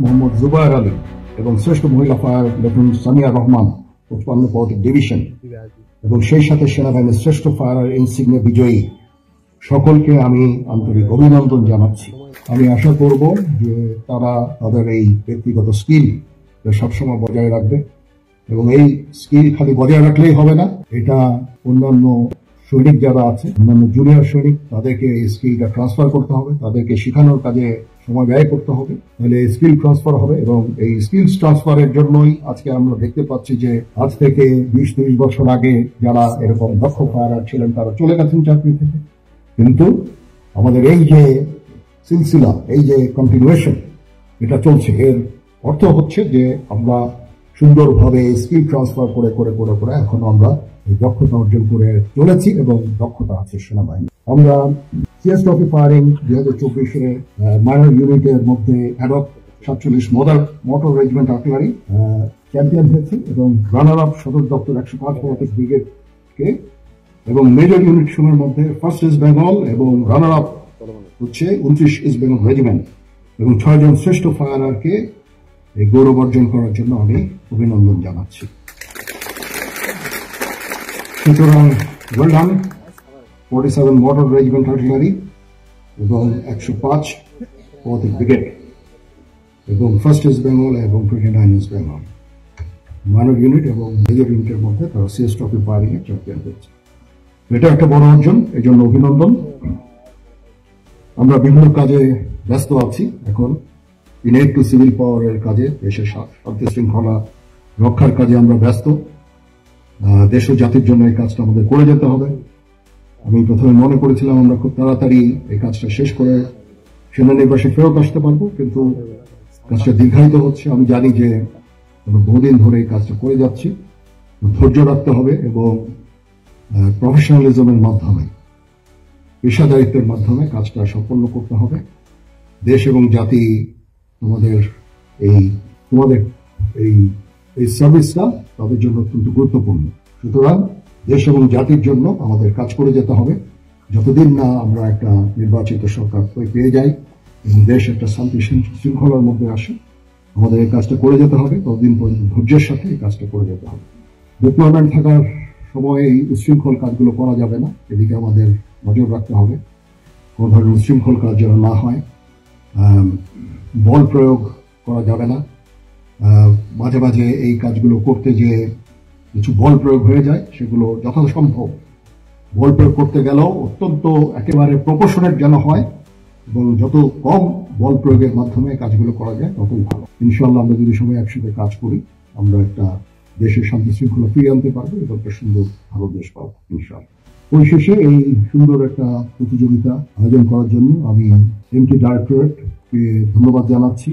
মোহাম্মদ জুবায়ের আলী এবং শ্রেষ্ঠ মহিলা ফায়ার লেফটেন্যান্ট সামিয়া রহমান 55 পদক ডিভিশন এবং সেই সাথে সেনাবাহিনীর শ্রেষ্ঠ ফায়ার ইনসিগনিয়া বিজয়ী সকলকে আমি আন্তরিক অভিনন্দন জানাচ্ছি। আমি আশা করব যে তারা তাদের এই ব্যক্তিগত স্কিল সবসময় বজায় রাখবে এবং এই স্কিল খালি বজায় রাখলেই হবে না, এটা অন্যান্য সৈনিক যারা আছে, অন্যান্য জুনিয়র সৈনিক, তাদেরকে এই স্কিলটা ট্রান্সফার করতে হবে, তাদেরকে শেখানোর কাজে সময় ব্যয় করতে হবে, তাহলে স্কিল ট্রান্সফার হবে। এবং এই স্কিল ট্রান্সফারের জন্যই আজকে আমরা দেখতে পাচ্ছি যে আজ থেকে 20-30 বছর আগে যারা এরকম দক্ষ ফায়ারার ছিলেন তারা চলে গেছেন চাকরি থেকে, কিন্তু আমাদের এই যে সিলসিলা, এই যে কন্টিনিউয়েশন এটা চলছে, এর অর্থ হচ্ছে যে আমরা সুন্দরভাবে স্কিল ট্রান্সফার করে করে করে করে এখন আমরা এই দক্ষতা অর্জন করে চলেছি এবং দক্ষতা আছে সেনাবাহিনী। আমরা সিএস ট্রফি ফায়ারিং 2024-এ মাইনর ইউনিটের মধ্যে ad hoc 47 motor regiment artillery champion হয়েছে এবং রানার আপ সদর দপ্তর 105 পদাতিক ব্রিগেডকে, এবং মেজর ইউনিট সমূহের মধ্যে ফার্স্ট ইস্ট বেঙ্গল এবং রানার আপ হচ্ছে 29 ইস্ট বেঙ্গল রেজিমেন্ট এবং 6 জন শ্রেষ্ঠ ফায়ারারকে এই গৌরব অর্জন করার জন্য আমি অভিনন্দন জানাচ্ছি। সুতরাং well done 47 motor regiment artillery এবং 105 পদাতিক ব্রিগেড এবং ফার্স্ট ইস্ট বেঙ্গল এবং 29 ইস্ট বেঙ্গল মাইনর ইউনিট এবং মেজর ইউনিটের মধ্যে তারা সিএস ট্রফি ফায়ারিং এ চ্যাম্পিয়ন হয়েছে। এটা একটা বড় অর্জন, এই জন্য অভিনন্দন। আমরা বিভিন্ন কাজে ব্যস্ত আছি এখন, ইনেট টু সিভিল পাওয়ারের কাজে, দেশের শান্তি শৃঙ্খলা রক্ষার কাজে আমরা ব্যস্ত। দেশ ও জাতির জন্য এই কাজটা আমাদের করে যেতে হবে। আমি প্রথমে মনে করেছিলাম আমরা খুব তাড়াতাড়ি এই কাজটা শেষ করে সেনানিবাসে ফেরত আসতে পারবো, কিন্তু কাজটা দীর্ঘায়িত হচ্ছে। আমি জানি যে আমরা বহুদিন ধরে এই কাজটা করে যাচ্ছি, ধৈর্য রাখতে হবে এবং প্রফেশনালিজমের মাধ্যমে, পেশাদারিত্বের মাধ্যমে কাজটা সম্পন্ন করতে হবে। দেশ এবং জাতি তোমাদের এই সার্ভিসটা তাদের জন্য অত্যন্ত গুরুত্বপূর্ণ। সুতরাং দেশ এবং জাতির জন্য আমাদের কাজ করে যেতে হবে। যতদিন না আমরা একটা নির্বাচিত সরকার পেয়ে যাই এবং দেশ একটা শান্তি শৃঙ্খলার মধ্যে আসে, আমাদের এই কাজটা করে যেতে হবে। ততদিন পর্যন্ত ধৈর্যের সাথে এই কাজটা করে যেতে হবে। ডিপ্লয়মেন্ট থাকার সময় এই উচ্ছৃঙ্খল কাজগুলো করা যাবে না, এদিকে আমাদের নজর রাখতে হবে কোনো ধরনের উচ্ছৃঙ্খল কাজ যেন না হয়। বল প্রয়োগ করা যাবে না। মাঝে মাঝে এই কাজগুলো করতে গিয়ে কিছু বল প্রয়োগ হয়ে যায়, সেগুলো যথাসম্ভব বল প্রয়োগ করতে গেলেও অত্যন্ত একেবারে প্রপোর্শনেট যেন হয় এবং যত কম বল প্রয়োগের মাধ্যমে কাজগুলো করা যায় ততই ভালো। ইনশাআল্লাহ আমরা যদি সবাই একসাথে কাজ করি, আমরা একটা দেশের শান্তি শৃঙ্খলা ফিরিয়ে আনতে পারবো এবং একটা সুন্দর ভালো দেশ পাবো ইনশাআল্লাহ। পরিশেষে এই সুন্দর একটা প্রতিযোগিতা আয়োজন করার জন্য আমি এমটি ডাইরেক্টরেটকে ধন্যবাদ জানাচ্ছি।